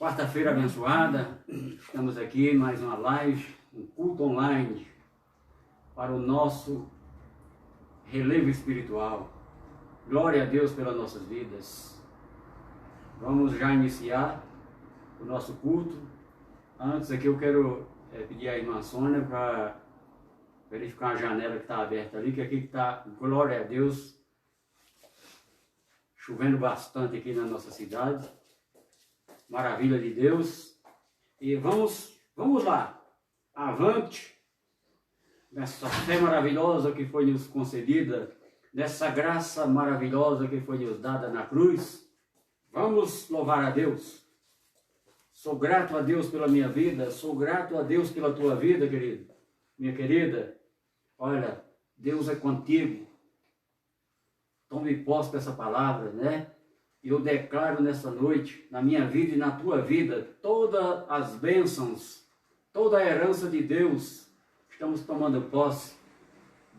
Quarta-feira abençoada, estamos aqui em mais uma live, um culto online para o nosso relevo espiritual. Glória a Deus pelas nossas vidas. Vamos já iniciar o nosso culto. Antes aqui eu quero pedir à irmã Sônia para verificar a janela que está aberta ali, que aqui está, glória a Deus, chovendo bastante aqui na nossa cidade. Maravilha de Deus. E vamos lá, avante, nessa fé maravilhosa que foi nos concedida, nessa graça maravilhosa que foi nos dada na cruz. Vamos louvar a Deus. Sou grato a Deus pela minha vida, sou grato a Deus pela tua vida, querido. Minha querida, olha, Deus é contigo. Tome posse dessa palavra, né? E eu declaro nessa noite, na minha vida e na tua vida, todas as bênçãos, toda a herança de Deus. Estamos tomando posse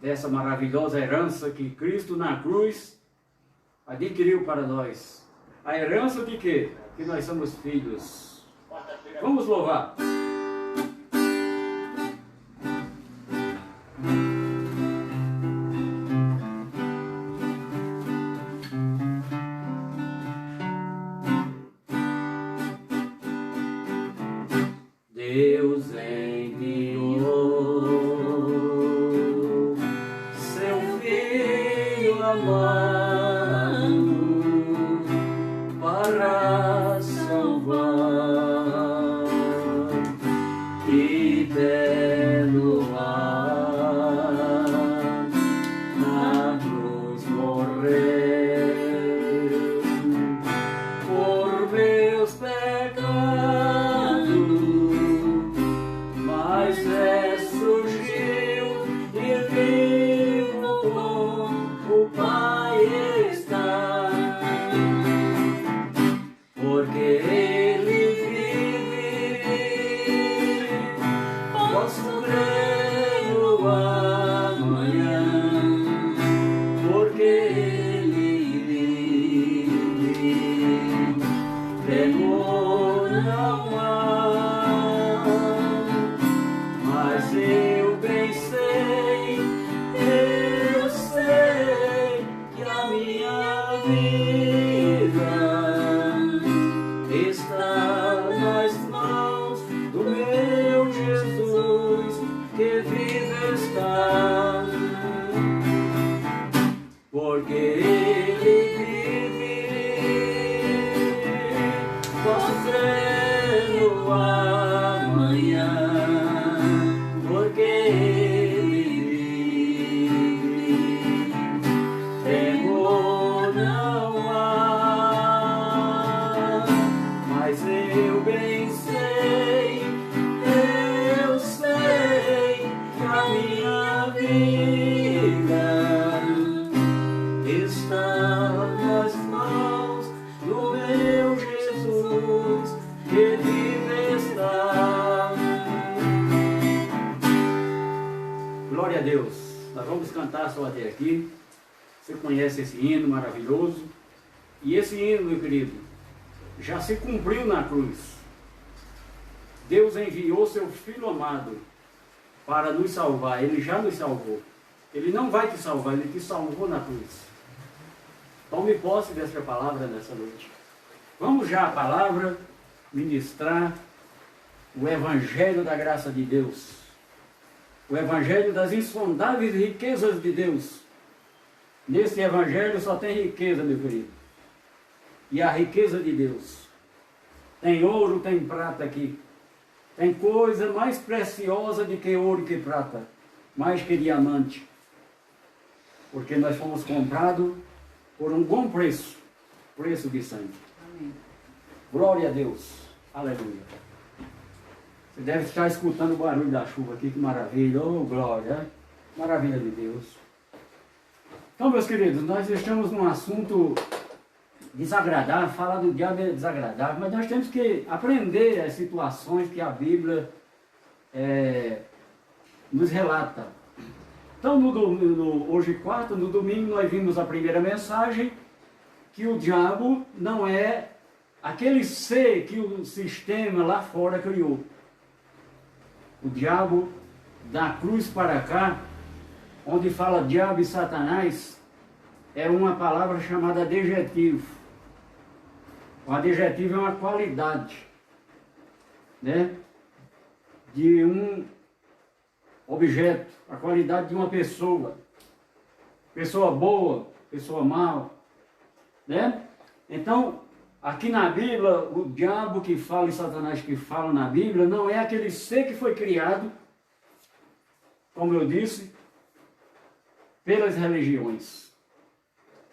dessa maravilhosa herança que Cristo na cruz adquiriu para nós. A herança de quê? Que nós somos filhos. Vamos louvar. Deus enviou seu Filho amado para salvar e perdoar. Na cruz morreu por meus pecados, mas ressurgiu e vivo com o Pai está, porque Ele vive, posso crer no amanhã, porque Ele vive, temor não há. Mas eu bem sei que a minha vida está nas mãos do meu Jesus, que vive está, porque Ele vive, posso crer no amanhã, porque Ele vive, temor não há. Mas eu bem sei que a minha vida está nas mãos do meu Jesus, que vive está. Glória a Deus. Nós vamos cantar só até aqui. Você conhece esse hino maravilhoso. E esse hino, meu querido, já se cumpriu na cruz. Deus enviou seu Filho amado para nos salvar. Ele já nos salvou. Ele não vai te salvar, Ele te salvou na cruz. Tome posse dessa palavra nessa noite. Vamos já à palavra ministrar o Evangelho da graça de Deus. O Evangelho das insondáveis riquezas de Deus. Nesse Evangelho só tem riqueza, meu querido. E a riqueza de Deus. Tem ouro, tem prata aqui. Tem coisa mais preciosa do que ouro e que prata. Mais que diamante. Porque nós fomos comprados por um bom preço. Preço de sangue. Amém. Glória a Deus. Aleluia. Você deve estar escutando o barulho da chuva aqui, que maravilha, oh glória, maravilha de Deus. Então, meus queridos, nós estamos num assunto desagradável, falar do diabo é desagradável, mas nós temos que aprender as situações que a Bíblia nos relata. Então, hoje quarta, no domingo, nós vimos a primeira mensagem, que o diabo não é aquele ser que o sistema lá fora criou. O diabo, da cruz para cá, onde fala diabo e Satanás, é uma palavra chamada adjetivo. O adjetivo é uma qualidade, né, de um objeto, a qualidade de uma pessoa. Pessoa boa, pessoa mal, né? Então, aqui na Bíblia, o diabo que fala e Satanás que fala na Bíblia não é aquele ser que foi criado, como eu disse, pelas religiões.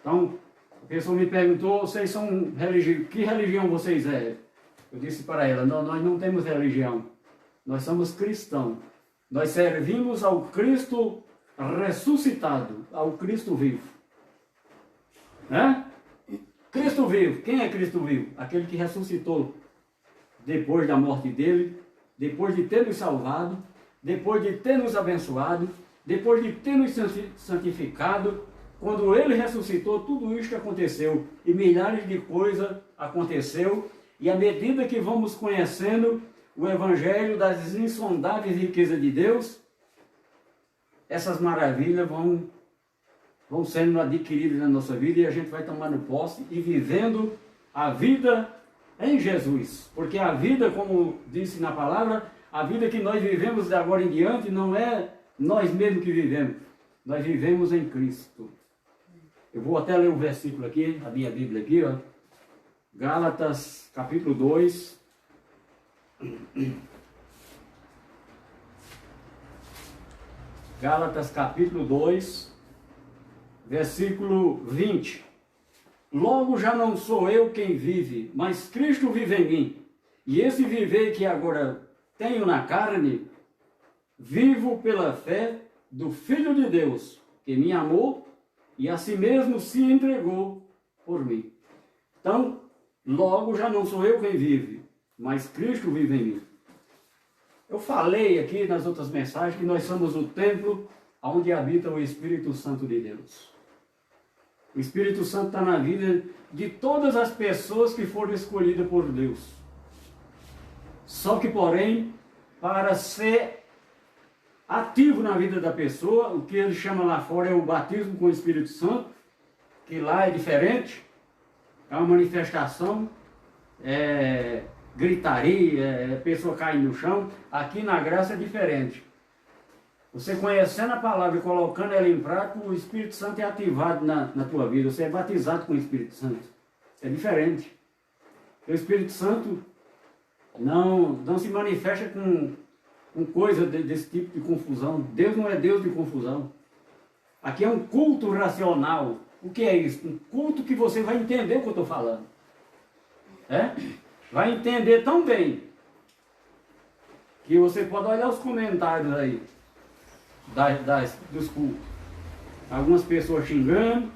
Então, a pessoa me perguntou, vocês são religião, que religião vocês é? Eu disse para ela, não, nós não temos religião, nós somos cristãos. Nós servimos ao Cristo ressuscitado, ao Cristo vivo. Né? Cristo vivo, quem é Cristo vivo? Aquele que ressuscitou depois da morte dele, depois de ter nos salvado, depois de ter nos abençoado, depois de ter nos santificado. Quando ele ressuscitou, tudo isso aconteceu e milhares de coisas aconteceu. E à medida que vamos conhecendo o Evangelho das insondáveis riquezas de Deus, essas maravilhas vão sendo adquiridas na nossa vida e a gente vai tomando posse e vivendo a vida em Jesus. Porque a vida, como disse na palavra, a vida que nós vivemos de agora em diante não é nós mesmos que vivemos, nós vivemos em Cristo. Eu vou até ler um versículo aqui, a minha Bíblia aqui, ó. Gálatas, capítulo 2. Gálatas, capítulo 2, versículo 20. Logo já não sou eu quem vive, mas Cristo vive em mim. E esse viver que agora tenho na carne, vivo pela fé do Filho de Deus, que me amou e a si mesmo se entregou por mim. Então, logo já não sou eu quem vive, mas Cristo vive em mim. Eu falei aqui nas outras mensagens que nós somos o templo onde habita o Espírito Santo de Deus. O Espírito Santo está na vida de todas as pessoas que foram escolhidas por Deus. Só que, porém, para ser ativo na vida da pessoa, o que ele chama lá fora é o batismo com o Espírito Santo, que lá é diferente, é uma manifestação, gritaria, pessoa caindo no chão. Aqui na graça é diferente. Você conhecendo a palavra e colocando ela em prática, o Espírito Santo é ativado na tua vida. Você é batizado com o Espírito Santo. É diferente. O Espírito Santo não se manifesta com coisa desse tipo de confusão. Deus não é Deus de confusão. Aqui é um culto racional. O que é isso? Um culto que você vai entender o que eu estou falando. Vai entender tão bem que você pode olhar os comentários aí dos cultos. Algumas pessoas xingando,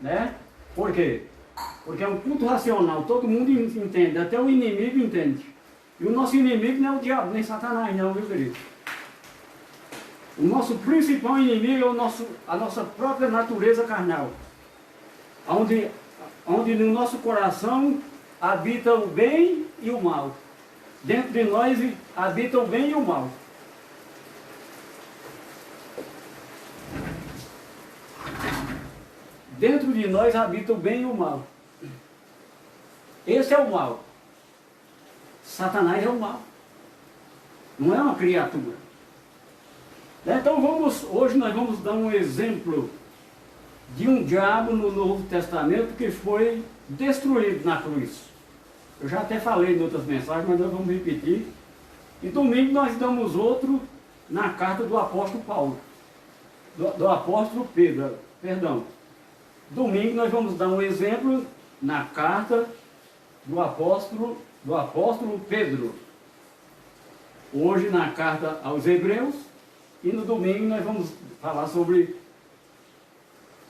né? Por quê? Porque é um culto racional, todo mundo entende, até o inimigo entende. E o nosso inimigo não é o diabo, nem Satanás não, viu, querido? O nosso principal inimigo é a nossa própria natureza carnal. Onde no nosso coração habita o bem e o mal. Dentro de nós habita o bem e o mal. Dentro de nós habita o bem e o mal. Esse é o mal. Satanás é o mal. Não é uma criatura. Então hoje nós vamos dar um exemplo de um diabo no Novo Testamento que foi destruído na cruz. Eu já até falei em outras mensagens, mas nós vamos repetir. E domingo nós damos outro na carta do apóstolo Paulo. Do apóstolo Pedro, perdão. Domingo nós vamos dar um exemplo na carta do apóstolo Pedro. Hoje na carta aos Hebreus. E no domingo nós vamos falar sobre,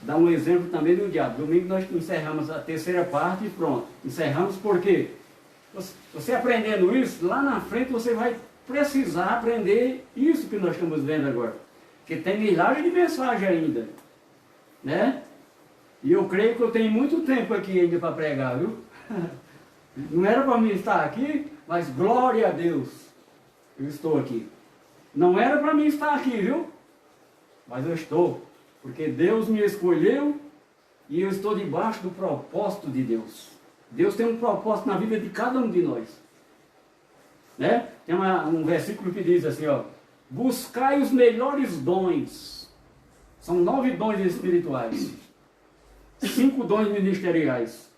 dar um exemplo também do diabo. Domingo nós encerramos a terceira parte e pronto. Encerramos porque você aprendendo isso, lá na frente você vai precisar aprender isso que nós estamos vendo agora. Porque tem milhares de mensagens ainda, né? E eu creio que eu tenho muito tempo aqui ainda para pregar, viu? Não era para mim estar aqui, mas glória a Deus, eu estou aqui. Não era para mim estar aqui, viu? Mas eu estou, porque Deus me escolheu e eu estou debaixo do propósito de Deus. Deus tem um propósito na vida de cada um de nós. Né? Tem um versículo que diz assim, ó, buscai os melhores dons. São 9 dons espirituais. 5 dons ministeriais.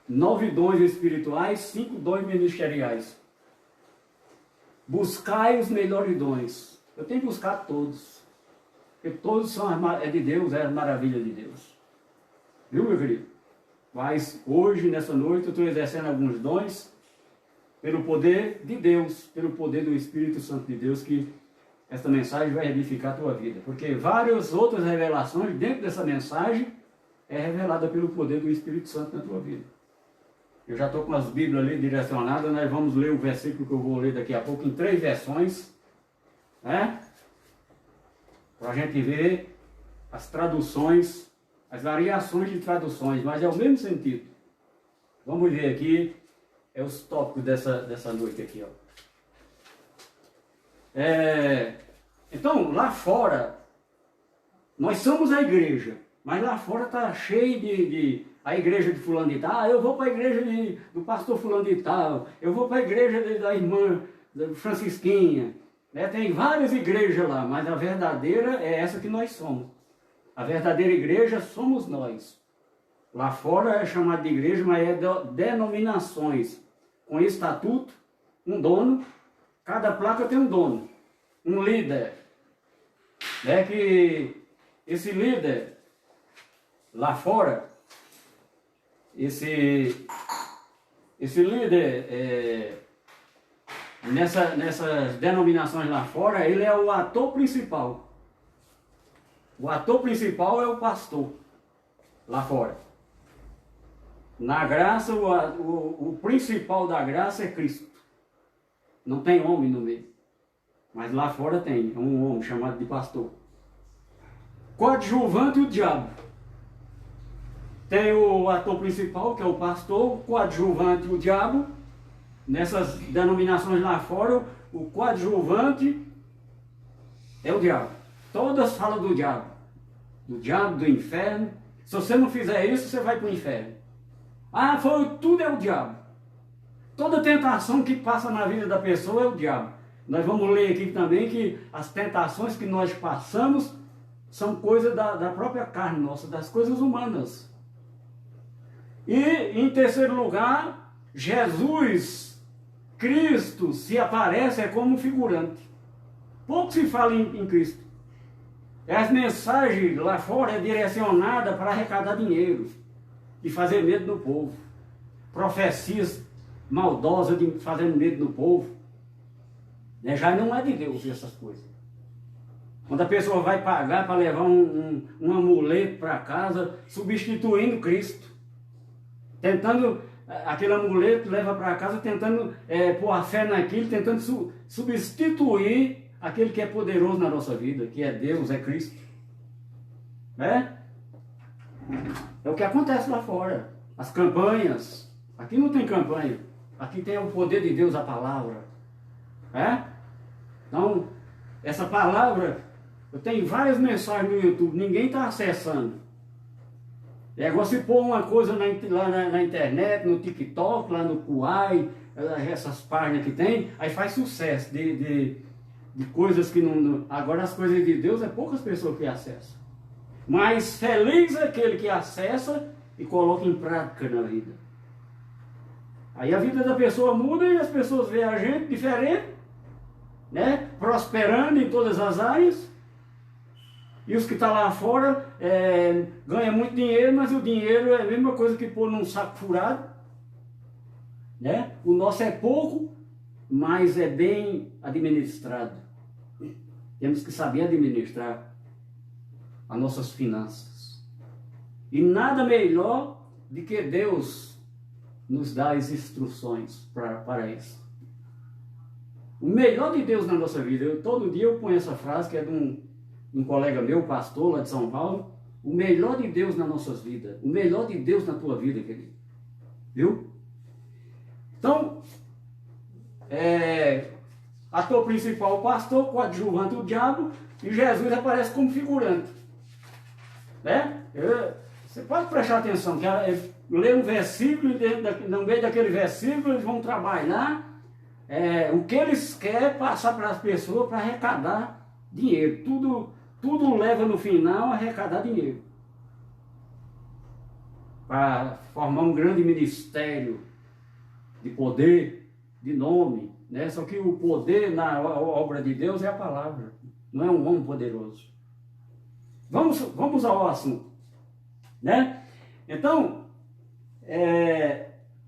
9 dons espirituais, 5 dons ministeriais. Buscai os melhores dons. Eu tenho que buscar todos. Porque todos são de Deus, é a maravilha de Deus. Viu, meu querido? Mas hoje, nessa noite, eu estou exercendo alguns dons pelo poder de Deus, pelo poder do Espírito Santo de Deus, que esta mensagem vai edificar a tua vida. Porque várias outras revelações dentro dessa mensagem é revelada pelo poder do Espírito Santo na tua vida. Eu já estou com as Bíblias ali direcionadas, nós vamos ler o versículo que eu vou ler daqui a pouco em 3 versões, né? Para a gente ver as traduções, as variações de traduções, mas é o mesmo sentido. Vamos ver aqui, é os tópicos dessa noite aqui, ó. Então, lá fora, nós somos a igreja, mas lá fora está cheio de a igreja de fulano de tal, eu vou para a igreja do pastor fulano de tal, eu vou para a igreja da irmã Francisquinha, né? Tem várias igrejas lá, mas a verdadeira é essa que nós somos. A verdadeira igreja somos nós. Lá fora é chamado de igreja, mas é denominações, com estatuto, um dono, cada placa tem um dono, um líder. É que esse líder, lá fora, esse líder, nessas denominações lá fora, ele é o ator principal. O ator principal é o pastor, lá fora. Na graça, o principal da graça é Cristo. Não tem homem no meio. Mas lá fora tem um homem chamado de pastor. Coadjuvante e o diabo. Tem o ator principal, que é o pastor, o coadjuvante e o diabo. Nessas denominações lá fora, o coadjuvante é o diabo. Todas falam do diabo. Do diabo, do inferno. Se você não fizer isso, você vai para o inferno. Ah, tudo é o diabo. Toda tentação que passa na vida da pessoa é o diabo. Nós vamos ler aqui também que as tentações que nós passamos são coisas da própria carne nossa, das coisas humanas. E, em terceiro lugar, Jesus, Cristo, se aparece como figurante. Pouco se fala em Cristo. As mensagens lá fora é direcionada para arrecadar dinheiro e fazer medo no povo. Profecias maldosas de fazendo medo no povo. Já não é de Deus essas coisas. Quando a pessoa vai pagar para levar um amuleto para casa, substituindo Cristo. Tentando, aquele amuleto leva para casa, tentando pôr a fé naquilo, tentando substituir aquele que é poderoso na nossa vida, que é Deus, é Cristo. É o que acontece lá fora. As campanhas. Aqui não tem campanha. Aqui tem o poder de Deus, a palavra. Então, essa palavra, eu tenho várias mensagens no YouTube, ninguém está acessando. É igual se pôr uma coisa lá na internet, no TikTok, lá no Kuai, essas páginas que tem, aí faz sucesso de coisas que não... Agora as coisas de Deus é poucas pessoas que acessam. Mas feliz é aquele que acessa e coloca em prática na vida. Aí a vida da pessoa muda e as pessoas veem a gente diferente, né? Prosperando em todas as áreas. E os que estão lá fora ganham muito dinheiro, mas o dinheiro é a mesma coisa que pôr num saco furado. Né? O nosso é pouco, mas é bem administrado. Temos que saber administrar as nossas finanças. E nada melhor do que Deus nos dar as instruções para isso. O melhor de Deus na nossa vida, todo dia eu ponho essa frase que é de um colega meu, pastor lá de São Paulo. O melhor de Deus nas nossas vidas, o melhor de Deus na tua vida, querido. Viu? Então, ator principal o pastor, coadjuvante o diabo, e Jesus aparece como figurante. Né? Você pode prestar atenção, que lê um versículo e no meio daquele versículo eles vão trabalhar o que eles querem passar para as pessoas para arrecadar dinheiro. Tudo leva no final a arrecadar dinheiro. Para formar um grande ministério de poder, de nome. Né? Só que o poder na obra de Deus é a palavra, não é um homem poderoso. Vamos ao assunto. Né? Então,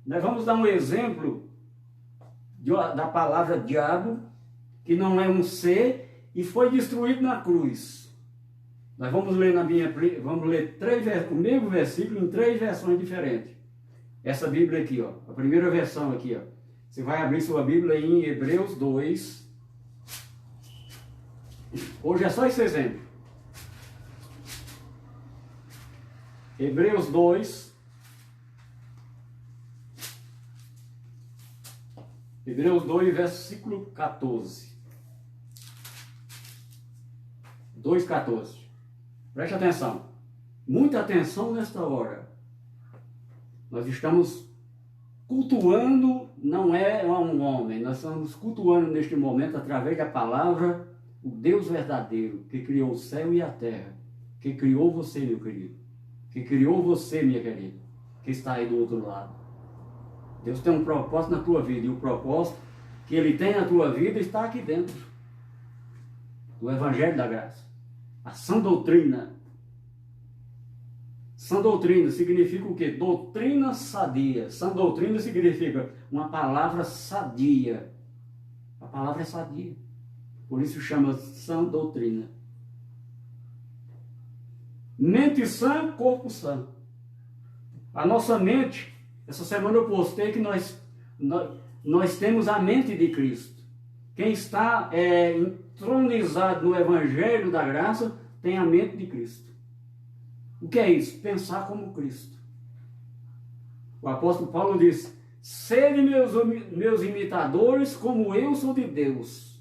nós vamos dar um exemplo da palavra diabo, que não é um ser, e foi destruído na cruz. Nós vamos ler vamos ler o mesmo versículo em 3 versões diferentes. Essa Bíblia aqui, ó, a primeira versão aqui, ó. Você vai abrir sua Bíblia em Hebreus 2. Hoje é só esse exemplo. Hebreus 2. Hebreus 2, versículo 14. 2,14. Preste atenção. Muita atenção nesta hora. Nós estamos cultuando, não é um homem, nós estamos cultuando neste momento, através da palavra, o Deus verdadeiro, que criou o céu e a terra, que criou você, meu querido, que criou você, minha querida, que está aí do outro lado. Deus tem um propósito na tua vida, e o propósito que Ele tem na tua vida está aqui dentro do Evangelho da Graça. A sã doutrina. Sã doutrina significa o quê? Doutrina sadia. Sã doutrina significa uma palavra sadia. A palavra é sadia. Por isso chama sã doutrina. Mente sã, corpo sã. A nossa mente, essa semana eu postei que nós temos a mente de Cristo. Quem está entronizado no Evangelho da Graça tem a mente de Cristo. O que é isso? Pensar como Cristo. O apóstolo Paulo diz: sede meus imitadores como eu sou de Deus.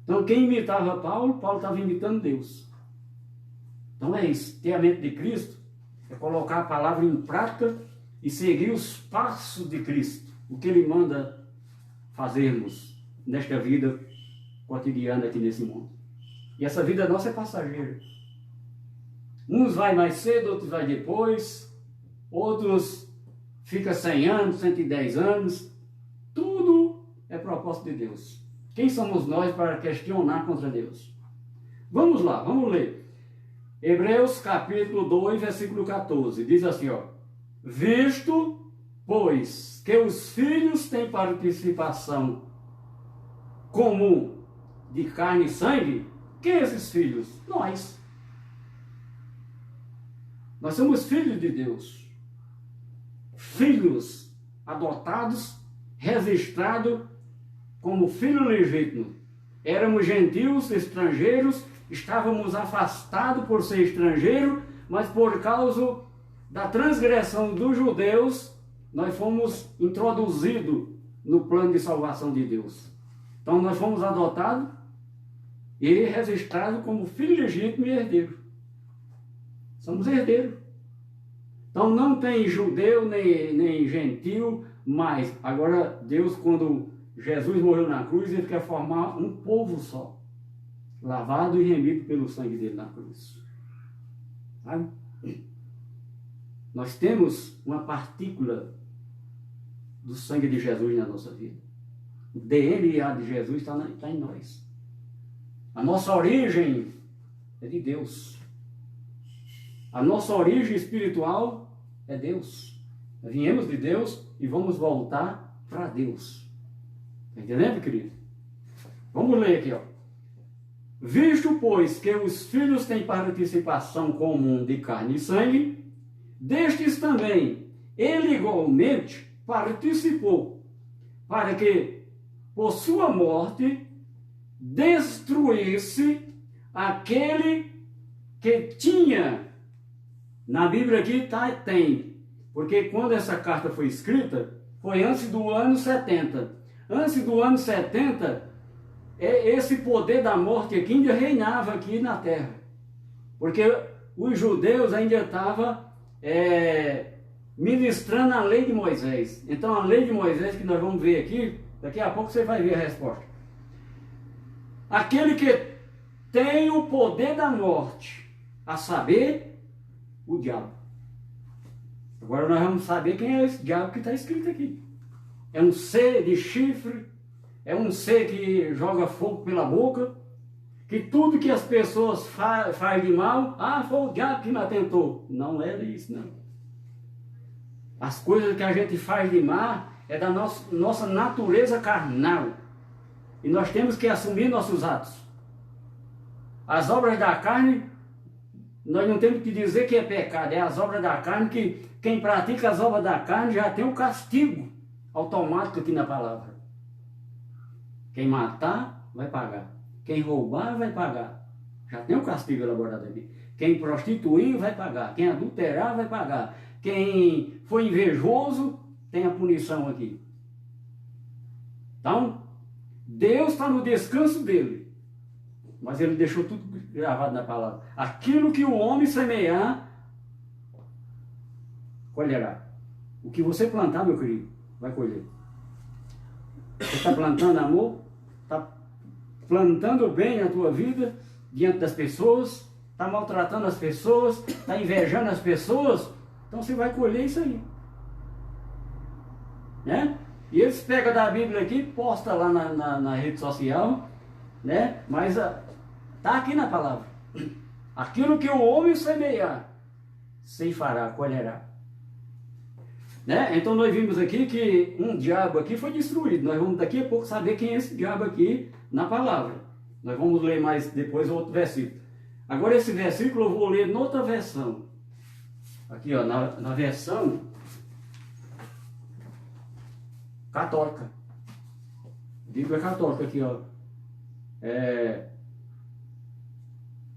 Então quem imitava Paulo estava imitando Deus. Então é isso, ter a mente de Cristo é colocar a palavra em prática e seguir os passos de Cristo, o que Ele manda fazermos nesta vida cotidiana aqui nesse mundo. E essa vida nossa é passageira. Uns vai mais cedo, outros vai depois, outros fica 100 anos, 110 anos. Tudo é propósito de Deus. Quem somos nós para questionar contra Deus? Vamos lá, vamos ler. Hebreus capítulo 2, versículo 14. Diz assim, ó: visto, pois, que os filhos têm participação comum de carne e sangue, quem é esses filhos? Nós. Nós somos filhos de Deus. Filhos adotados, registrados como filho legítimo. Éramos gentios, estrangeiros, estávamos afastados por ser estrangeiro, mas por causa da transgressão dos judeus, nós fomos introduzidos no plano de salvação de Deus. Então nós fomos adotados e registrados como filho legítimo e herdeiro. Somos herdeiros. Então não tem judeu nem gentil, mas agora Deus, quando Jesus morreu na cruz, Ele quer formar um povo só, lavado e remido pelo sangue dele na cruz. Sabe? Nós temos uma partícula do sangue de Jesus na nossa vida. O DNA de Jesus está em nós. A nossa origem é de Deus. A nossa origem espiritual é Deus. Nós viemos de Deus e vamos voltar para Deus. Está entendendo, querido? Vamos ler aqui, ó. Visto, pois, que os filhos têm participação comum de carne e sangue, destes também ele igualmente participou, para que, por sua morte, destruísse aquele que tinha. Na Bíblia aqui tem Porque quando essa carta foi escrita, foi antes do ano 70. Antes do ano 70, esse poder da morte aqui ainda reinava aqui na terra. Porque os judeus ainda estavam ministrando a lei de Moisés. Então a lei de Moisés que nós vamos ver aqui, daqui a pouco você vai ver a resposta. Aquele que tem o poder da morte, a saber, o diabo. Agora nós vamos saber quem é esse diabo que está escrito aqui. É um ser de chifre, é um ser que joga fogo pela boca, que tudo que as pessoas faz de mal, foi o diabo que me atentou. Não é isso, não. As coisas que a gente faz de mal é da nossa natureza carnal. E nós temos que assumir nossos atos. As obras da carne, nós não temos que dizer que é pecado, é as obras da carne que quem pratica as obras da carne já tem um castigo automático aqui na palavra. Quem matar, vai pagar. Quem roubar, vai pagar. Já tem um castigo elaborado aqui. Quem prostituir, vai pagar. Quem adulterar, vai pagar. Quem for invejoso, tem a punição aqui. Então, Deus está no descanso dele. Mas ele deixou tudo gravado na palavra. Aquilo que o homem semear, colherá. O que você plantar, meu querido, vai colher. Você está plantando amor, está plantando bem a tua vida diante das pessoas, está maltratando as pessoas, está invejando as pessoas, então você vai colher isso aí. Né? E eles pegam da Bíblia aqui, posta lá na rede social, né? Mas está aqui na palavra. Aquilo que o homem semear, ceifará, colherá. Né? Então nós vimos aqui que um diabo aqui foi destruído. Nós vamos daqui a pouco saber quem é esse diabo aqui na palavra. Nós vamos ler mais depois outro versículo. Agora esse versículo eu vou ler noutra versão. Aqui ó, na versão católica. Bíblia católica aqui ó.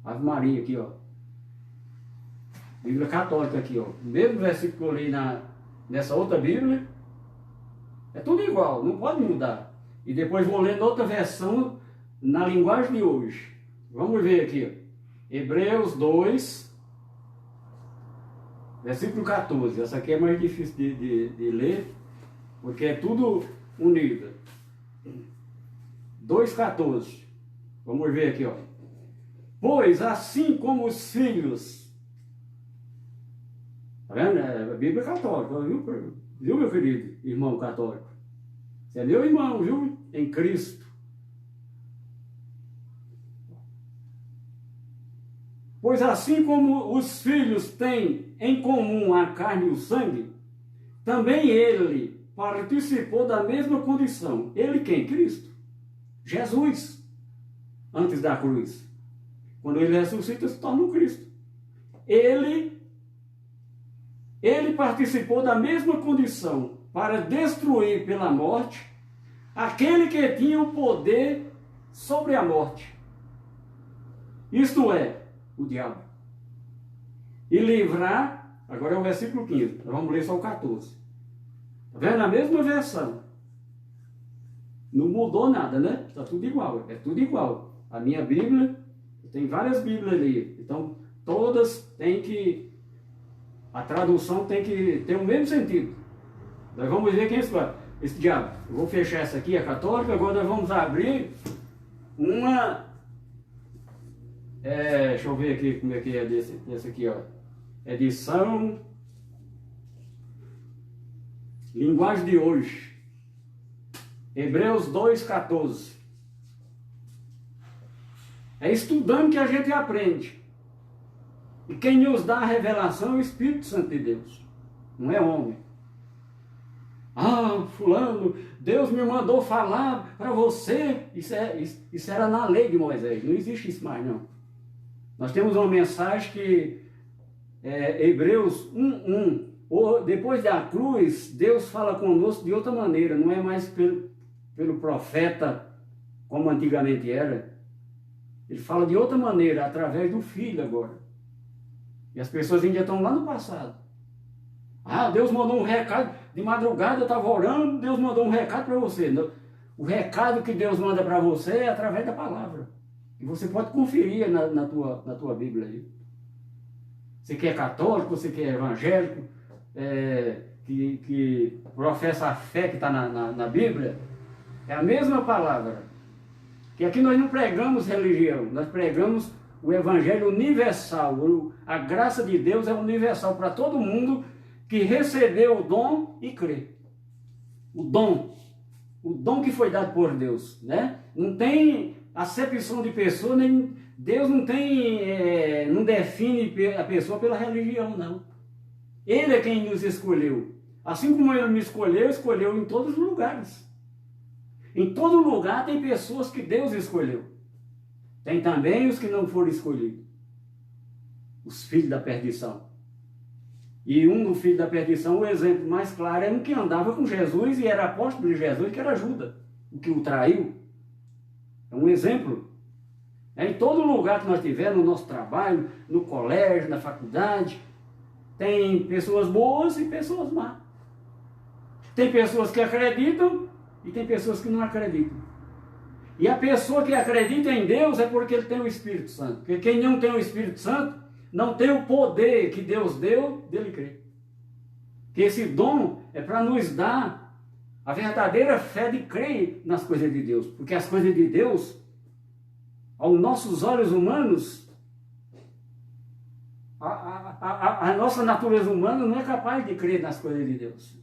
Ave Maria aqui ó. Bíblia católica aqui ó. O mesmo versículo que eu li nessa outra Bíblia, é tudo igual, não pode mudar. E depois vou ler outra versão na linguagem de hoje. Vamos ver aqui. Hebreus 2, versículo 14. Essa aqui é mais difícil de ler, porque é tudo unido. 2,14. Vamos ver aqui, ó. Pois assim como os filhos... Tá vendo? É a Bíblia católica, viu, meu querido irmão católico? Você é meu irmão, viu? Em Cristo. Pois assim como os filhos têm em comum a carne e o sangue, também ele participou da mesma condição. Ele quem? Cristo. Jesus. Antes da cruz. Quando ele ressuscita, se torna um Cristo. Ele participou da mesma condição para destruir pela morte aquele que tinha o poder sobre a morte. Isto é, o diabo. E livrar, agora é o versículo 15, nós vamos ler só o 14. Está vendo? A mesma versão. Não mudou nada, né? Está tudo igual, é tudo igual. A minha Bíblia, tem várias Bíblias ali, então todas têm que... A tradução tem que ter o mesmo sentido. Nós vamos ver quem é esse diabo. Eu vou fechar essa aqui, a católica. Agora nós vamos abrir uma... deixa eu ver aqui como é que é desse aqui, ó. Edição... Linguagem de hoje. Hebreus 2,14. É estudando que a gente aprende. E quem nos dá a revelação é o Espírito Santo de Deus, não é homem. Fulano, Deus me mandou falar para você. Isso era na lei de Moisés, não existe isso mais não. Nós temos uma mensagem que Hebreus 1:1. Depois da cruz, Deus fala conosco de outra maneira, não é mais pelo profeta como antigamente era. Ele fala de outra maneira, através do Filho agora. E as pessoas ainda estão lá no passado. Ah, Deus mandou um recado, de madrugada eu estava orando, Deus mandou um recado para você. O recado que Deus manda para você é através da palavra. E você pode conferir na tua Bíblia aí. Você que é católico, você que é evangélico, que professa a fé que está na Bíblia, é a mesma palavra. Que aqui nós não pregamos religião, nós pregamos o Evangelho universal. A graça de Deus é universal para todo mundo que recebeu o dom e crê. O dom que foi dado por Deus, né? Não tem acepção de pessoa, nem Deus não define a pessoa pela religião, não. Ele é quem nos escolheu. Assim como ele me escolheu em todos os lugares. Em todo lugar tem pessoas que Deus escolheu. Tem também os que não foram escolhidos. Os filhos da perdição. E um dos filhos da perdição, o exemplo mais claro, é um que andava com Jesus e era apóstolo de Jesus, que era Judas, o que o traiu. É um exemplo. Em todo lugar que nós tivermos, no nosso trabalho, no colégio, na faculdade, tem pessoas boas e pessoas más. Tem pessoas que acreditam e tem pessoas que não acreditam. E a pessoa que acredita em Deus é porque ele tem o Espírito Santo. Porque quem não tem o Espírito Santo não tem o poder que Deus deu dele crer. Que esse dom é para nos dar a verdadeira fé de crer nas coisas de Deus. Porque as coisas de Deus, aos nossos olhos humanos, a nossa natureza humana não é capaz de crer nas coisas de Deus.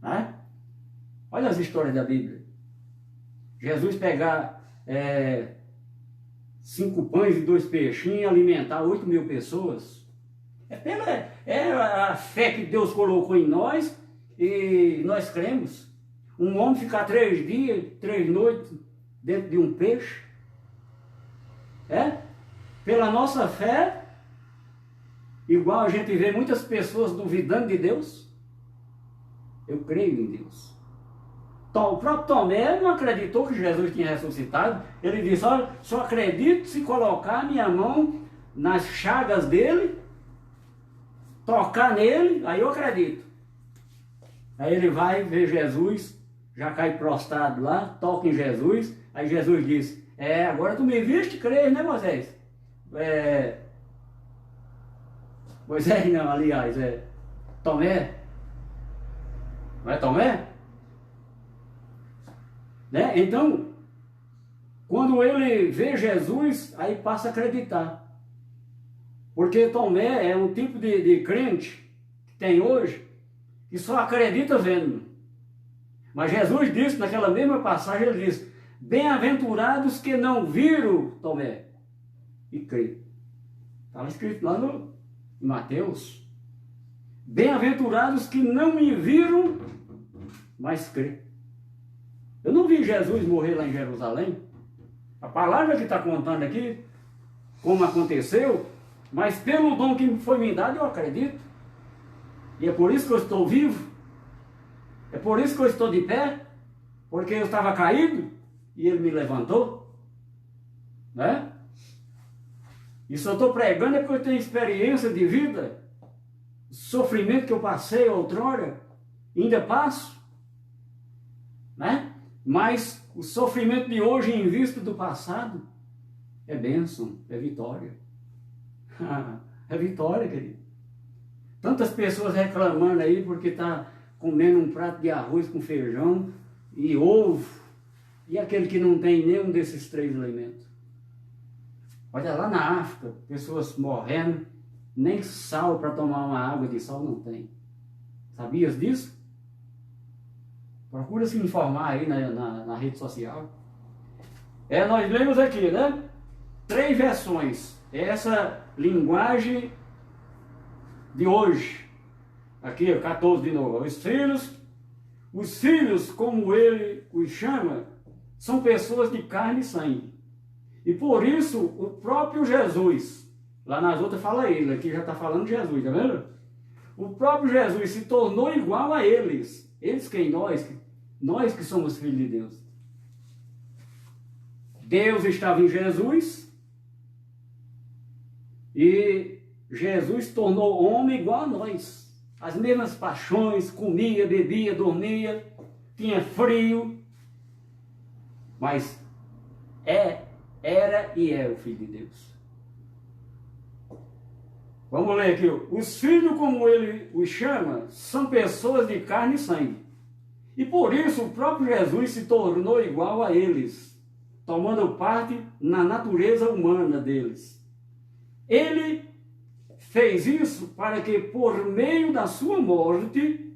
Né? Olha as histórias da Bíblia. Jesus pegar 5 pães e 2 peixinhos e alimentar 8.000 pessoas. É a fé que Deus colocou em nós e nós cremos. Um homem ficar 3 dias, 3 noites dentro de um peixe. Pela nossa fé, igual a gente vê muitas pessoas duvidando de Deus, eu creio em Deus. Então, o próprio Tomé não acreditou que Jesus tinha ressuscitado. Ele disse, olha, só acredito se colocar minha mão nas chagas dele, tocar nele, aí eu acredito. Aí ele vai ver Jesus, já cai prostrado lá, toca em Jesus, aí Jesus diz, agora tu me viste, crês, né, Moisés? Moisés não, aliás, Tomé. Não é Tomé? Né? Então, quando ele vê Jesus, aí passa a acreditar. Porque Tomé é um tipo de crente que tem hoje, que só acredita vendo. Mas Jesus disse, naquela mesma passagem, ele disse, bem-aventurados que não viram Tomé e crê. Estava escrito lá em Mateus. Bem-aventurados que não me viram, mas crê. Eu não vi Jesus morrer lá em Jerusalém. A palavra que está contando aqui, como aconteceu, mas pelo dom que foi me dado, eu acredito. E é por isso que eu estou vivo. É por isso que eu estou de pé. Porque eu estava caído e ele me levantou. Né? E se eu estou pregando é porque eu tenho experiência de vida. O sofrimento que eu passei outrora, ainda passo. Né? Mas o sofrimento de hoje em vista do passado é bênção, é vitória. É vitória, querido. Tantas pessoas reclamando aí porque está comendo um prato de arroz com feijão e ovo, e aquele que não tem nenhum desses 3 alimentos. Olha lá na África, pessoas morrendo, nem sal para tomar uma água de sal não tem. Sabias disso? Procura se informar aí na rede social. Nós lemos aqui, né? 3 versões. Essa linguagem de hoje. Aqui, 14 de novo. Os filhos, como ele os chama, são pessoas de carne e sangue. E por isso, o próprio Jesus, lá nas outras fala ele, aqui já está falando Jesus, tá vendo? O próprio Jesus se tornou igual a eles. Eles quem? Nós que somos filhos de Deus. Deus estava em Jesus e Jesus tornou homem igual a nós. As mesmas paixões, comia, bebia, dormia, tinha frio. Mas era e é o Filho de Deus. Vamos ler aqui. Os filhos, como ele os chama, são pessoas de carne e sangue. E por isso o próprio Jesus se tornou igual a eles, tomando parte na natureza humana deles. Ele fez isso para que por meio da sua morte,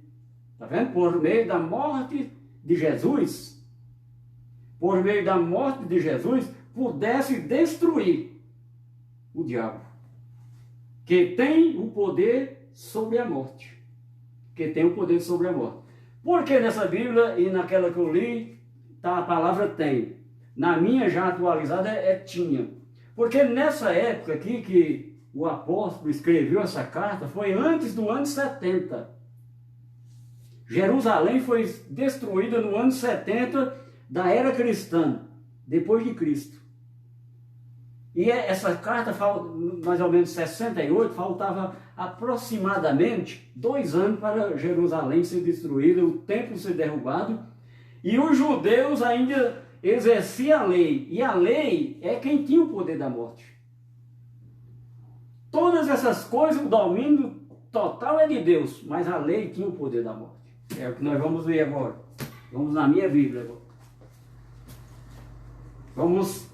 está vendo? Por meio da morte de Jesus, por meio da morte de Jesus, pudesse destruir o diabo, que tem o poder sobre a morte. Que tem o poder sobre a morte. Porque nessa Bíblia e naquela que eu li, tá, a palavra tem. Na minha já atualizada é tinha. Porque nessa época aqui que o apóstolo escreveu essa carta, foi antes do ano 70. Jerusalém foi destruída no ano 70 da era cristã, depois de Cristo. E essa carta, mais ou menos 68, faltava aproximadamente 2 anos para Jerusalém ser destruída, o templo ser derrubado, e os judeus ainda exerciam a lei, e a lei é quem tinha o poder da morte. Todas essas coisas, o domínio total é de Deus, mas a lei tinha o poder da morte. É o que nós vamos ver agora. Vamos na minha Bíblia agora. Vamos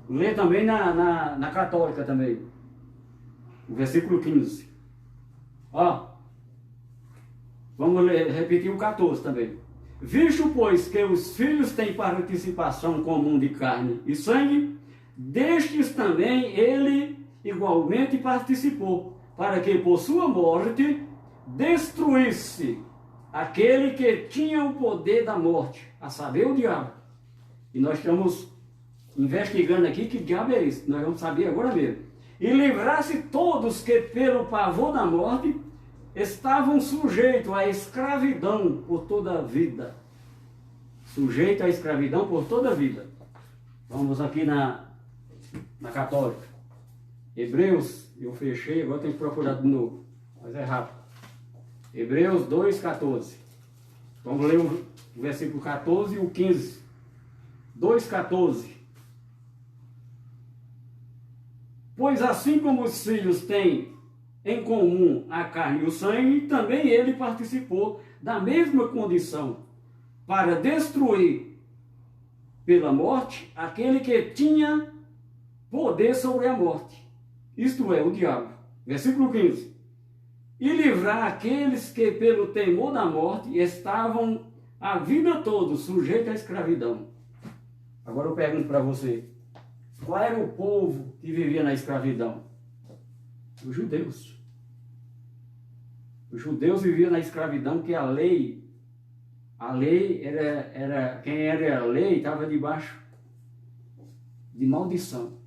ler também na católica também. O versículo 15. Ó. Vamos ler, repetir o 14 também. Visto, pois, que os filhos têm participação comum de carne e sangue, destes também ele igualmente participou, para que por sua morte destruísse aquele que tinha o poder da morte, a saber, o diabo. E nós estamos investigando aqui que diabo é esse, nós vamos saber agora mesmo. E livrasse todos que pelo pavor da morte estavam sujeitos à escravidão por toda a vida. Sujeito à escravidão por toda a vida. Vamos aqui na católica. Hebreus, eu fechei, agora tem que procurar de novo, mas é rápido. Hebreus 2,14. Vamos ler o versículo 14 e o 15. 2,14. Pois assim como os filhos têm em comum a carne e o sangue, também ele participou da mesma condição, para destruir pela morte aquele que tinha poder sobre a morte, isto é, o diabo. Versículo 15. E livrar aqueles que pelo temor da morte estavam a vida toda sujeitos à escravidão. Agora eu pergunto para você, qual era o povo que vivia na escravidão? Os judeus. Os judeus viviam na escravidão porque a lei era quem era a lei estava debaixo de maldição.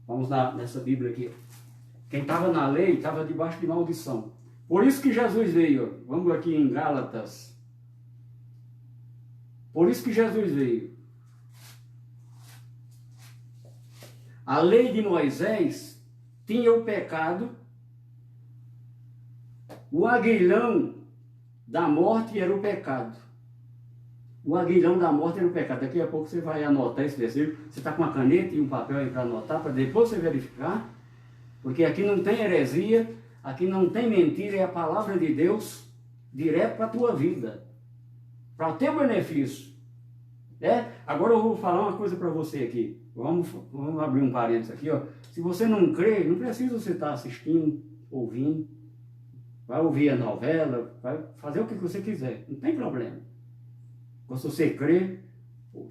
Vamos nessa Bíblia aqui. Quem estava na lei estava debaixo de maldição. Por isso que Jesus veio. Vamos aqui em Gálatas. Por isso que Jesus veio. A lei de Moisés tinha o pecado. O aguilhão da morte era o pecado. O aguilhão da morte era o pecado. Daqui a pouco você vai anotar esse versículo. Você está com uma caneta e um papel aí para anotar, para depois você verificar. Porque aqui não tem heresia, aqui não tem mentira, é a palavra de Deus direto para a tua vida, para o teu benefício. Agora eu vou falar uma coisa para você aqui. Vamos abrir um parênteses aqui. Ó. Se você não crê, não precisa você estar assistindo, ouvindo. Vai ouvir a novela, vai fazer o que você quiser, não tem problema. Se você crê,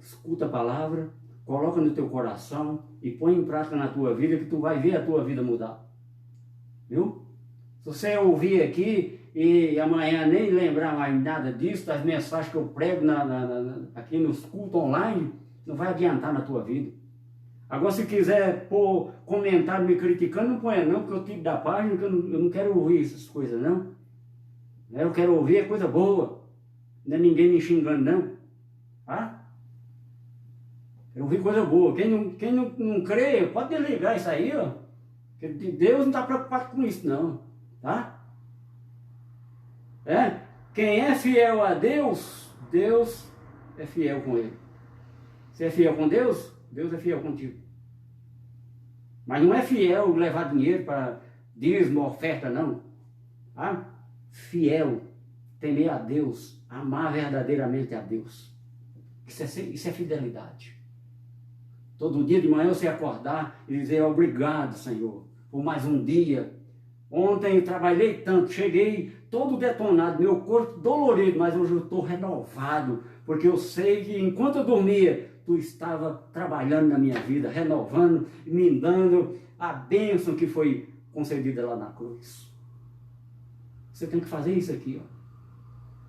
escuta a palavra, coloca no teu coração e põe em prática na tua vida, que tu vai ver a tua vida mudar. Viu? Se você ouvir aqui e amanhã nem lembrar mais nada disso, das mensagens que eu prego aqui nos cultos online, não vai adiantar na tua vida. Agora, se quiser pôr comentário me criticando, não ponha não, porque eu tiro da página, que eu não quero ouvir essas coisas, não. Eu quero ouvir a coisa boa. Não é ninguém me xingando, não. Tá? Quero ouvir coisa boa. Quem não crê, pode desligar isso aí, ó. Porque Deus não está preocupado com isso, não. Tá? Quem é fiel a Deus, Deus é fiel com ele. Você é fiel com Deus, Deus é fiel contigo. Mas não é fiel levar dinheiro para dízimo, oferta, não. Tá? Fiel, temer a Deus, amar verdadeiramente a Deus. Isso é fidelidade. Todo dia de manhã você acordar e dizer obrigado, Senhor, por mais um dia. Ontem eu trabalhei tanto, cheguei todo detonado, meu corpo dolorido, mas hoje eu estou renovado, porque eu sei que enquanto eu dormia, Tu estava trabalhando na minha vida, renovando, me dando a bênção que foi concedida lá na cruz. Você tem que fazer isso aqui, ó.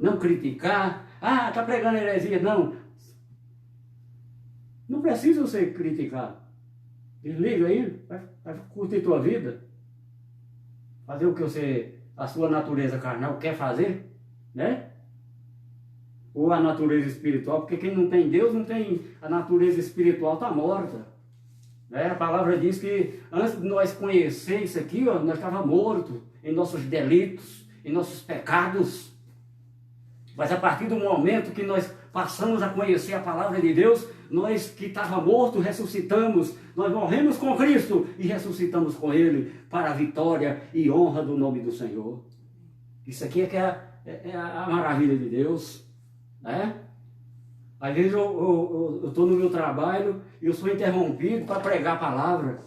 Não criticar, está pregando heresia, não. Não precisa você criticar. Desliga aí, vai curtir tua vida. Fazer o que a sua natureza carnal quer fazer, né? Ou a natureza espiritual, porque quem não tem Deus, não tem a natureza espiritual, está morta. Né? A palavra diz que antes de nós conhecer isso aqui, ó, nós estávamos mortos em nossos delitos, em nossos pecados. Mas a partir do momento que nós passamos a conhecer a palavra de Deus, nós que estávamos mortos, ressuscitamos, nós morremos com Cristo e ressuscitamos com Ele para a vitória e honra do nome do Senhor. Isso aqui é a maravilha de Deus. Né? Às vezes eu estou no meu trabalho e eu sou interrompido para pregar a palavra.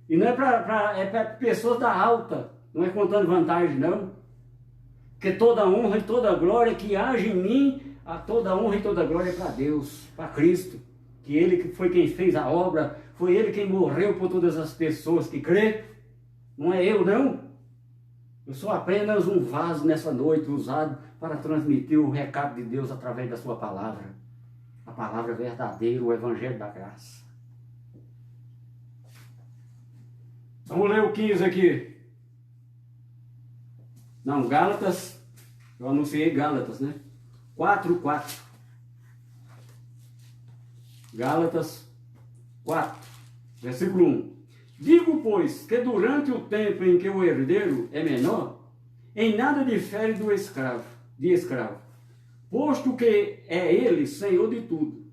E não é para pessoas da alta, não é contando vantagem, não. Porque toda honra e toda glória que age em mim, a toda honra e toda glória é para Deus, para Cristo. Que Ele que foi quem fez a obra, foi Ele quem morreu por todas as pessoas que crê. Não é eu, não. Eu sou apenas um vaso nessa noite usado para transmitir o recado de Deus através da sua palavra. A palavra verdadeira, o evangelho da graça. Vamos ler o 15 aqui. Não, Gálatas, eu anunciei Gálatas, né? 4:4. Gálatas 4, versículo 1. Digo, pois, que durante o tempo em que o herdeiro é menor, em nada difere de escravo, posto que é ele senhor de tudo,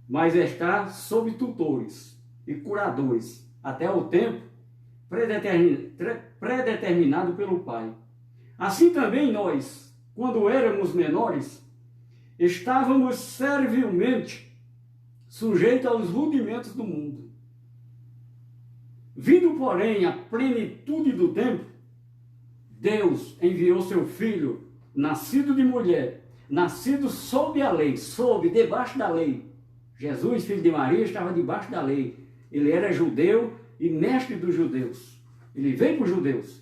mas está sob tutores e curadores, até o tempo predeterminado pelo Pai. Assim também nós, quando éramos menores, estávamos servilmente sujeitos aos rudimentos do mundo. Vindo, porém, a plenitude do tempo, Deus enviou seu Filho, nascido de mulher, nascido sob a lei, debaixo da lei. Jesus, filho de Maria, estava debaixo da lei. Ele era judeu e mestre dos judeus. Ele veio para os judeus.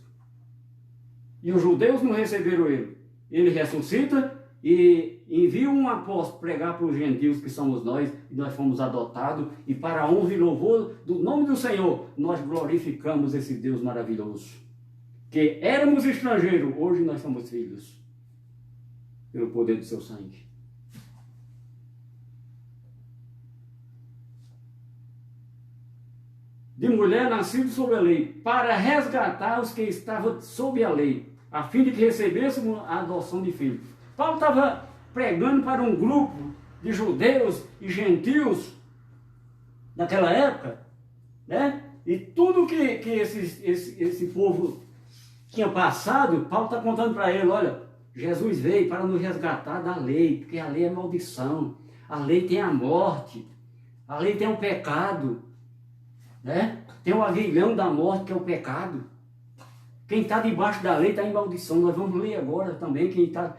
E os judeus não receberam ele. Ele ressuscita e envia um apóstolo pregar para os gentios, que somos nós, e nós fomos adotados, e para a honra e louvor do nome do Senhor, nós glorificamos esse Deus maravilhoso. Que éramos estrangeiros, hoje nós somos filhos, pelo poder do seu sangue. De mulher nascido sob a lei, para resgatar os que estavam sob a lei, a fim de que recebêssemos a adoção de filhos. Paulo estava pregando para um grupo de judeus e gentios naquela época, né? E tudo que esse povo tinha passado, Paulo está contando para ele, olha, Jesus veio para nos resgatar da lei, porque a lei é maldição, a lei tem a morte, a lei tem o pecado, né? Tem o aguilhão da morte, que é o pecado. Quem está debaixo da lei está em maldição. Nós vamos ler agora também, quem está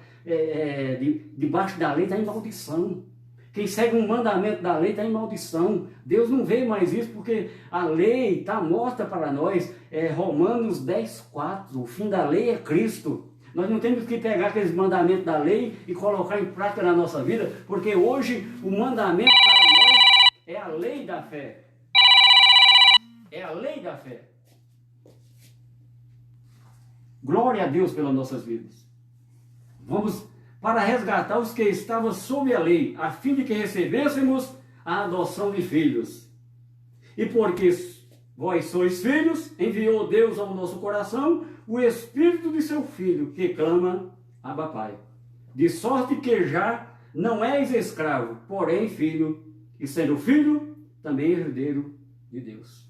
debaixo da lei está em maldição. Quem segue um mandamento da lei está em maldição. Deus não vê mais isso, porque a lei está morta para nós. Romanos 10:4. O fim da lei é Cristo. Nós não temos que pegar aqueles mandamentos da lei e colocar em prática na nossa vida, porque hoje o mandamento para nós é a lei da fé. É a lei da fé. Glória a Deus pelas nossas vidas. Vamos para resgatar os que estavam sob a lei, a fim de que recebêssemos a adoção de filhos. E porque vós sois filhos, enviou Deus ao nosso coração o Espírito de seu Filho, que clama, Abba Pai. De sorte que já não és escravo, porém filho, e sendo filho, também herdeiro de Deus.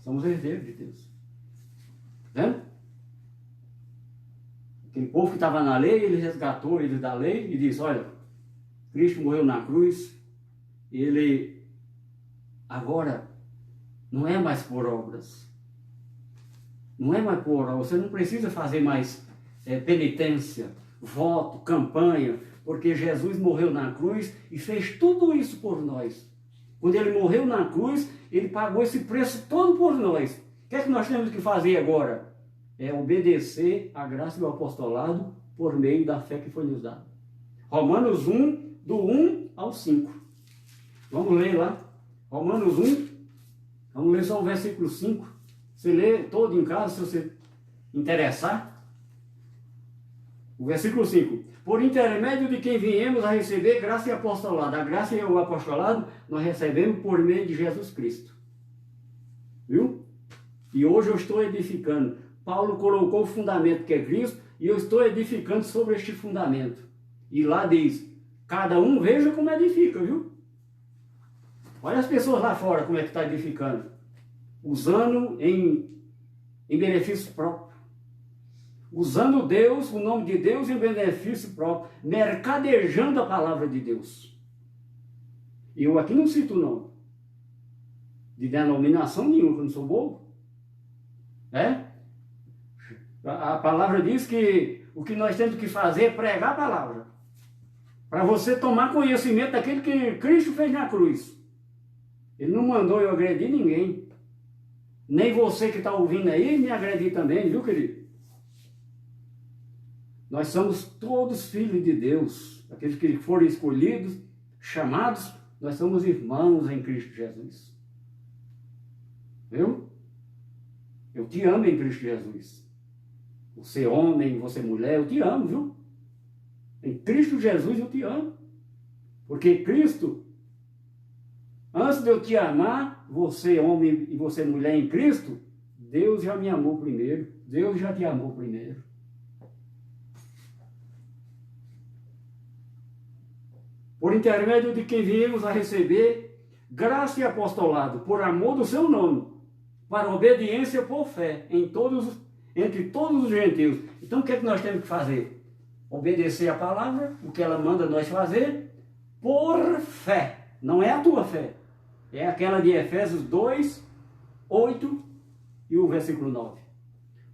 Somos herdeiros de Deus. Vendo? Aquele povo que estava na lei, ele resgatou eles da lei e disse, olha, Cristo morreu na cruz, ele agora não é mais por obras. Não é mais por obras. Você não precisa fazer mais penitência, voto, campanha, porque Jesus morreu na cruz e fez tudo isso por nós. Quando ele morreu na cruz, ele pagou esse preço todo por nós. O que é que nós temos que fazer agora? É obedecer à graça do apostolado por meio da fé que foi nos dada. Romanos 1, do 1 ao 5. Vamos ler lá. Romanos 1, vamos ler só o versículo 5. Você lê todo em casa, se você interessar. O versículo 5. Por intermédio de quem viemos a receber graça e apostolado. A graça e o apostolado nós recebemos por meio de Jesus Cristo. Viu? E hoje eu estou edificando. Paulo colocou o fundamento que é Cristo e eu estou edificando sobre este fundamento. E lá diz, cada um veja como edifica, viu? Olha as pessoas lá fora como é que está edificando. Usando em benefício próprio. Usando Deus, o nome de Deus em benefício próprio. Mercadejando a palavra de Deus. E eu aqui não cito o nome. De denominação nenhuma, que eu não sou bobo. A palavra diz que o que nós temos que fazer é pregar a palavra. Para você tomar conhecimento daquilo que Cristo fez na cruz. Ele não mandou eu agredir ninguém. Nem você que está ouvindo aí me agredir também, viu, querido? Nós somos todos filhos de Deus. Aqueles que foram escolhidos, chamados, nós somos irmãos em Cristo Jesus. Viu? Eu te amo em Cristo Jesus. Você homem, você mulher, eu te amo, viu? Em Cristo Jesus eu te amo. Porque Cristo, antes de eu te amar, você homem e você mulher em Cristo, Deus já me amou primeiro. Deus já te amou primeiro. Por intermédio de quem viemos a receber graça e apostolado, por amor do seu nome, para obediência por fé, entre todos os gentios. Então o que é que nós temos que fazer? Obedecer a palavra, o que ela manda nós fazer, por fé. Não é a tua fé, é aquela de Efésios 2, 8 e o versículo 9.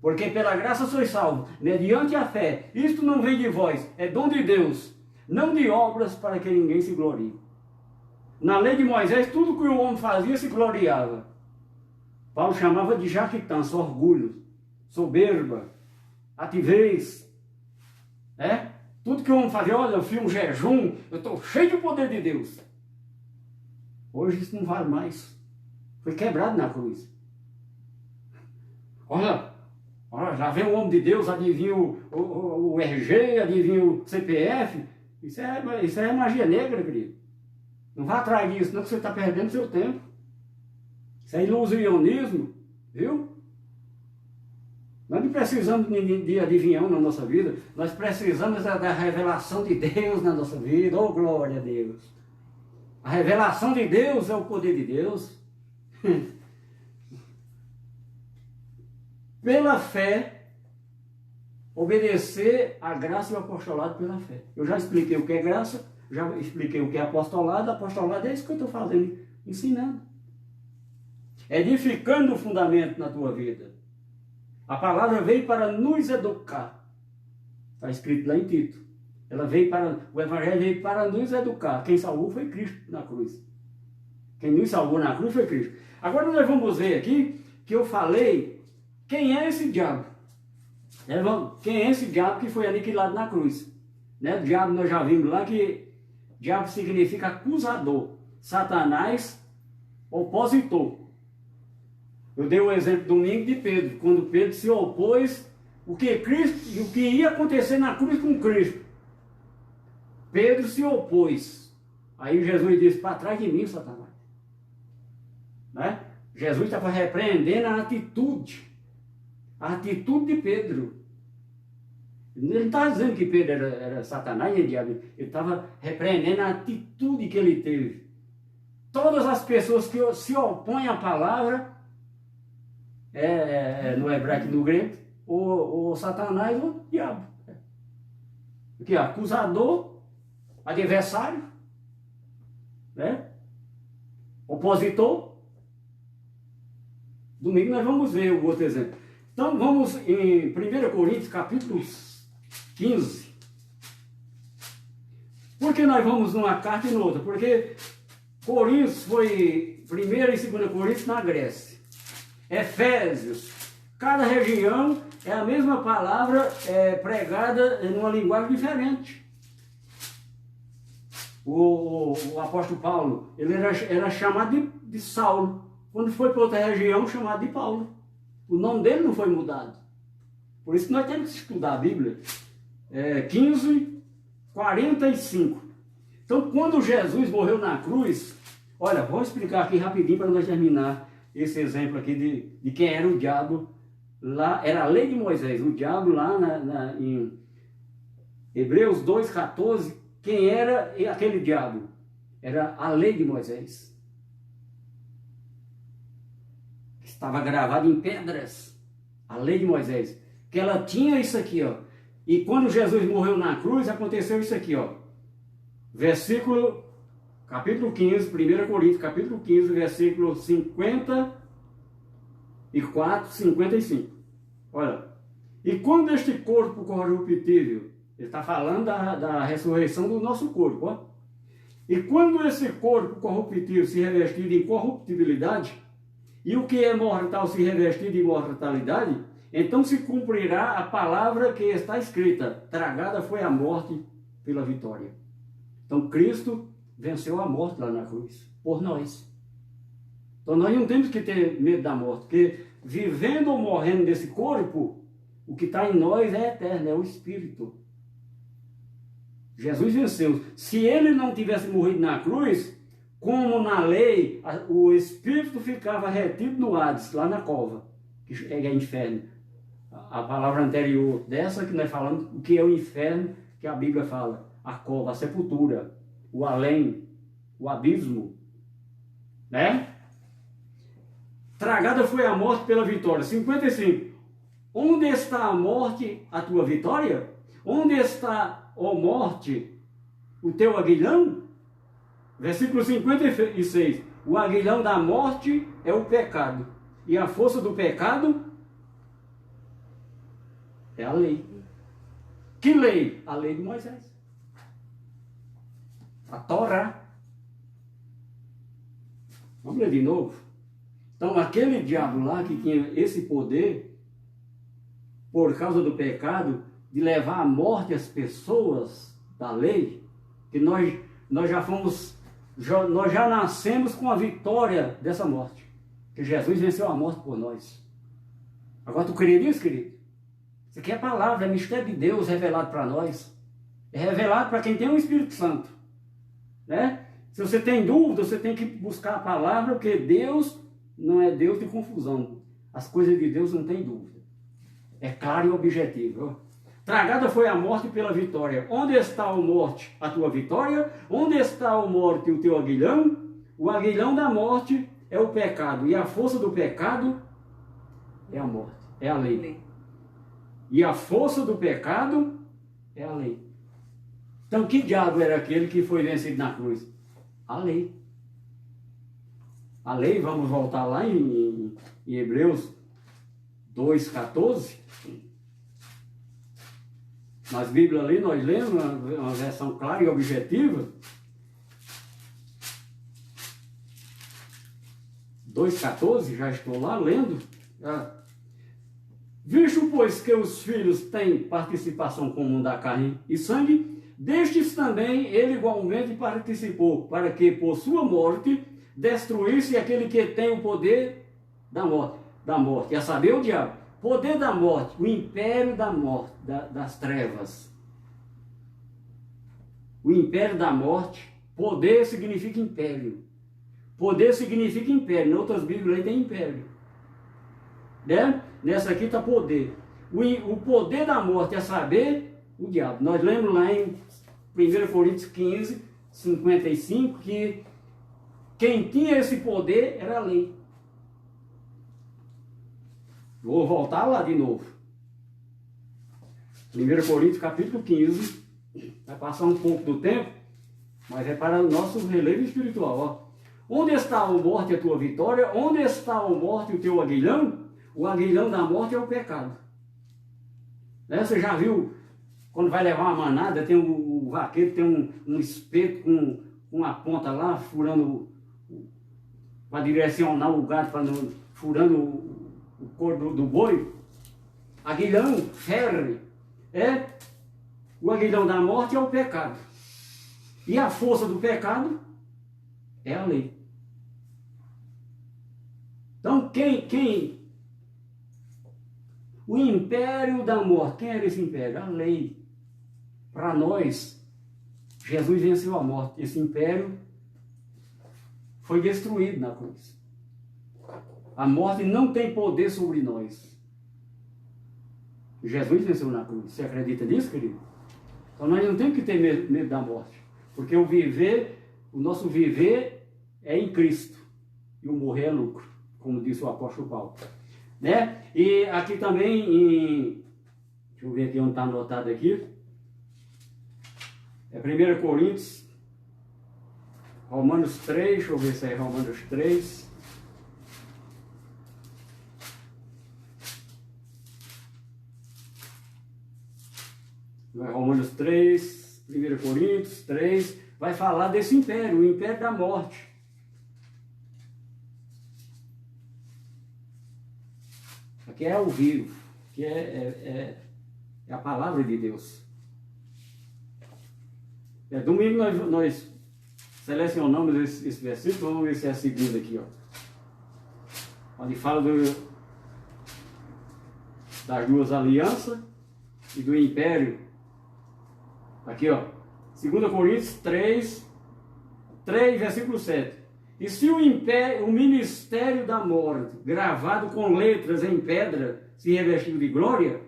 Porque pela graça sois salvos, mediante a fé. Isto não vem de vós, é dom de Deus, não de obras para que ninguém se glorie. Na lei de Moisés, tudo que o homem fazia se gloriava. Paulo chamava de jactância, orgulho, soberba, ativez. Tudo que o homem fazia, olha, eu fiz um jejum, eu estou cheio de poder de Deus. Hoje isso não vale mais. Foi quebrado na cruz. Olha, já vem o homem de Deus, adivinha o RG, adivinha o CPF. Isso é magia negra, querido. Não vá atrás disso, não, que você está perdendo seu tempo. Isso é ilusionismo, viu? Nós não precisamos de adivinhão na nossa vida. Nós precisamos da revelação de Deus na nossa vida. Oh, glória a Deus. A revelação de Deus é o poder de Deus. Pela fé, obedecer a graça e o apostolado pela fé. Eu já expliquei o que é graça, já expliquei o que é apostolado. Apostolado é isso que eu estou fazendo, ensinando. Edificando o fundamento na tua vida. A palavra veio para nos educar. Está escrito lá em Tito. O Evangelho veio para nos educar. Quem salvou foi Cristo na cruz. Quem nos salvou na cruz foi Cristo. Agora nós vamos ver aqui que eu falei quem é esse diabo. Quem é esse diabo que foi aniquilado na cruz. O diabo nós já vimos lá que diabo significa acusador. Satanás, opositor. Eu dei o exemplo domingo de Pedro, quando Pedro se opôs o que ia acontecer na cruz com Cristo. Pedro se opôs. Aí Jesus disse, para trás de mim, Satanás. Jesus estava repreendendo a atitude de Pedro. Ele não estava dizendo que Pedro era Satanás e diabo, ele estava repreendendo a atitude que ele teve. Todas as pessoas que se opõem à palavra, no hebraico e no grego, ou Satanás ou diabo. Aqui, acusador, adversário, né? Opositor. Domingo nós vamos ver o outro exemplo. Então vamos em 1 Coríntios capítulo 15. Por que nós vamos numa carta e noutra? Porque Coríntios foi 1 e 2 Coríntios na Grécia. Efésios, cada região é a mesma palavra pregada em uma linguagem diferente. O apóstolo Paulo, ele era chamado de Saulo. Quando foi para outra região, chamado de Paulo. O nome dele não foi mudado. Por isso que nós temos que estudar a Bíblia. 15:45. Então, quando Jesus morreu na cruz, olha, vou explicar aqui rapidinho para nós terminar esse exemplo aqui de quem era o diabo. Lá era a lei de Moisés. O diabo lá em Hebreus 2:14, quem era aquele diabo? Era a lei de Moisés. Estava gravada em pedras. A lei de Moisés. Que ela tinha isso aqui, ó. E quando Jesus morreu na cruz, aconteceu isso aqui, ó. Capítulo 15, 1 Coríntios, capítulo 15, versículo 54, 55. Olha. E quando este corpo corruptível, ele está falando da ressurreição do nosso corpo, ó. E quando esse corpo corruptível se revestir de incorruptibilidade, e o que é mortal se revestir de imortalidade, então se cumprirá a palavra que está escrita: tragada foi a morte pela vitória. Então Cristo venceu a morte lá na cruz, por nós. Então nós não temos que ter medo da morte, porque vivendo ou morrendo desse corpo, o que está em nós é eterno, é o Espírito. Jesus venceu. Se ele não tivesse morrido na cruz, como na lei, o Espírito ficava retido no Hades, lá na cova, que é inferno. A palavra anterior dessa que nós falamos, o que é o inferno, que a Bíblia fala, a cova, a sepultura, o além, o abismo, né? Tragada foi a morte pela vitória. 55. Onde está a morte, a tua vitória? Onde está, ó morte, o teu aguilhão? Versículo 56. O aguilhão da morte é o pecado. E a força do pecado é a lei. Que lei? A lei de Moisés. A Torá. Vamos ler de novo. Então, aquele diabo lá que tinha esse poder, por causa do pecado, de levar à morte as pessoas da lei, que nós já nascemos com a vitória dessa morte. Que Jesus venceu a morte por nós. Agora, tu crê nisso, querido? Isso aqui é a palavra, é mistério de Deus revelado para nós. É revelado para quem tem o Espírito Santo. Né? Se você tem dúvida, você tem que buscar a palavra, porque Deus não é Deus de confusão. As coisas de Deus não tem dúvida. É claro e objetivo. Tragada foi a morte pela vitória. Onde está, a morte, a tua vitória? Onde está, a morte, o teu aguilhão? O aguilhão da morte é o pecado. E a força do pecado é a morte, é a lei. E a força do pecado é a lei. Então, que diabo era aquele que foi vencido na cruz? A lei. A lei, vamos voltar lá em Hebreus 2,14. Nas Bíblias ali, nós lemos uma versão clara e objetiva. 2,14, já estou lá lendo. Visto, pois, que os filhos têm participação comum da carne e sangue, destes também ele igualmente participou, para que por sua morte destruísse aquele que tem o poder da morte, a saber, o diabo. Poder da morte, o império da morte, das trevas. O império da morte, poder significa império. Poder significa império. Em outras Bíblias aí tem império. Né? Nessa aqui está poder. O poder da morte é saber o diabo. Nós lemos lá em 1 Coríntios 15, 55, que quem tinha esse poder era a lei. Vou voltar lá de novo. 1 Coríntios capítulo 15. Vai passar um pouco do tempo, mas é para o nosso relevo espiritual. Ó. Onde está a morte a tua vitória? Onde está a morte o teu aguilhão? O aguilhão da morte é o pecado. Né? Você já viu, quando vai levar uma manada, tem o vaqueiro, tem um espeto com uma ponta lá, furando, para direcionar o gado, furando o couro do boi. Aguilhão, ferre. O aguilhão da morte é o pecado. E a força do pecado é a lei. Então, o império da morte, quem era esse império? A lei. Para nós, Jesus venceu a morte. Esse império foi destruído na cruz. A morte não tem poder sobre nós. Jesus venceu na cruz. Você acredita nisso, querido? Então nós não temos que ter medo da morte. Porque o nosso viver é em Cristo. E o morrer é lucro, como disse o apóstolo Paulo. Né? E aqui também, deixa eu ver aqui onde está anotado aqui. É 1 Coríntios, Romanos 3, deixa eu ver se é Romanos 3. Romanos 3, 1 Coríntios 3, vai falar desse império, o império da morte. Aqui é o vivo, que é a palavra de Deus. Domingo nós selecionamos esse versículo, vamos ver se é a segunda aqui, ó. Onde fala das duas alianças e do império. Aqui, ó, 2 Coríntios 3, versículo 7. E se o ministério da morte, gravado com letras em pedra, se revestiu de glória,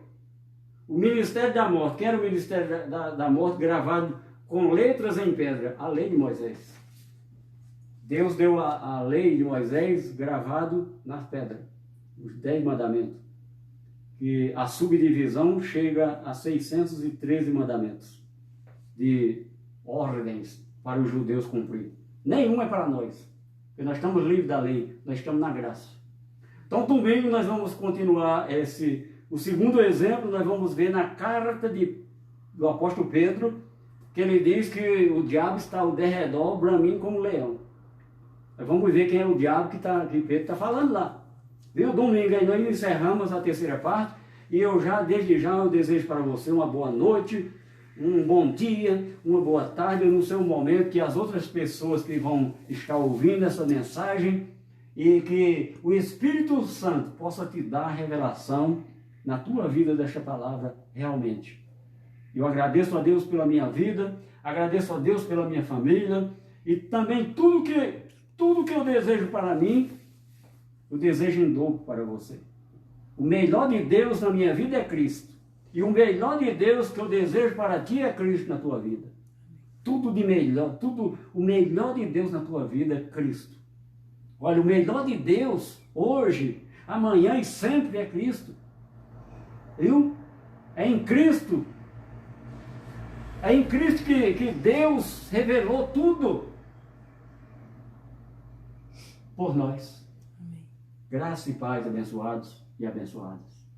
o ministério da morte, quem era o ministério da morte gravado com letras em pedra? A lei de Moisés. Deus deu a lei de Moisés gravado nas pedras, os 10 mandamentos. Que a subdivisão chega a 613 mandamentos de ordens para os judeus cumprir. Nenhum é para nós, porque nós estamos livres da lei, nós estamos na graça. Então, domingo nós vamos continuar o segundo exemplo, nós vamos ver na carta do apóstolo Pedro, que ele diz que o diabo está ao derredor, bramindo como leão. Nós vamos ver quem é o diabo que Pedro está falando lá. Viu? Domingo aí nós encerramos a terceira parte, e desde já eu desejo para você uma boa noite, um bom dia, uma boa tarde, no seu momento, que as outras pessoas que vão estar ouvindo essa mensagem, e que o Espírito Santo possa te dar a revelação na tua vida desta palavra realmente. Eu agradeço a Deus pela minha vida, agradeço a Deus pela minha família, e também tudo que eu desejo para mim, eu desejo em dobro para você. O melhor de Deus na minha vida é Cristo. E o melhor de Deus que eu desejo para ti é Cristo na tua vida. Tudo de melhor, o melhor de Deus na tua vida é Cristo. Olha, o melhor de Deus hoje, amanhã e sempre é Cristo. Viu? É em Cristo. É em Cristo que Deus revelou tudo por nós. Amém. Graça e paz, abençoados e abençoadas.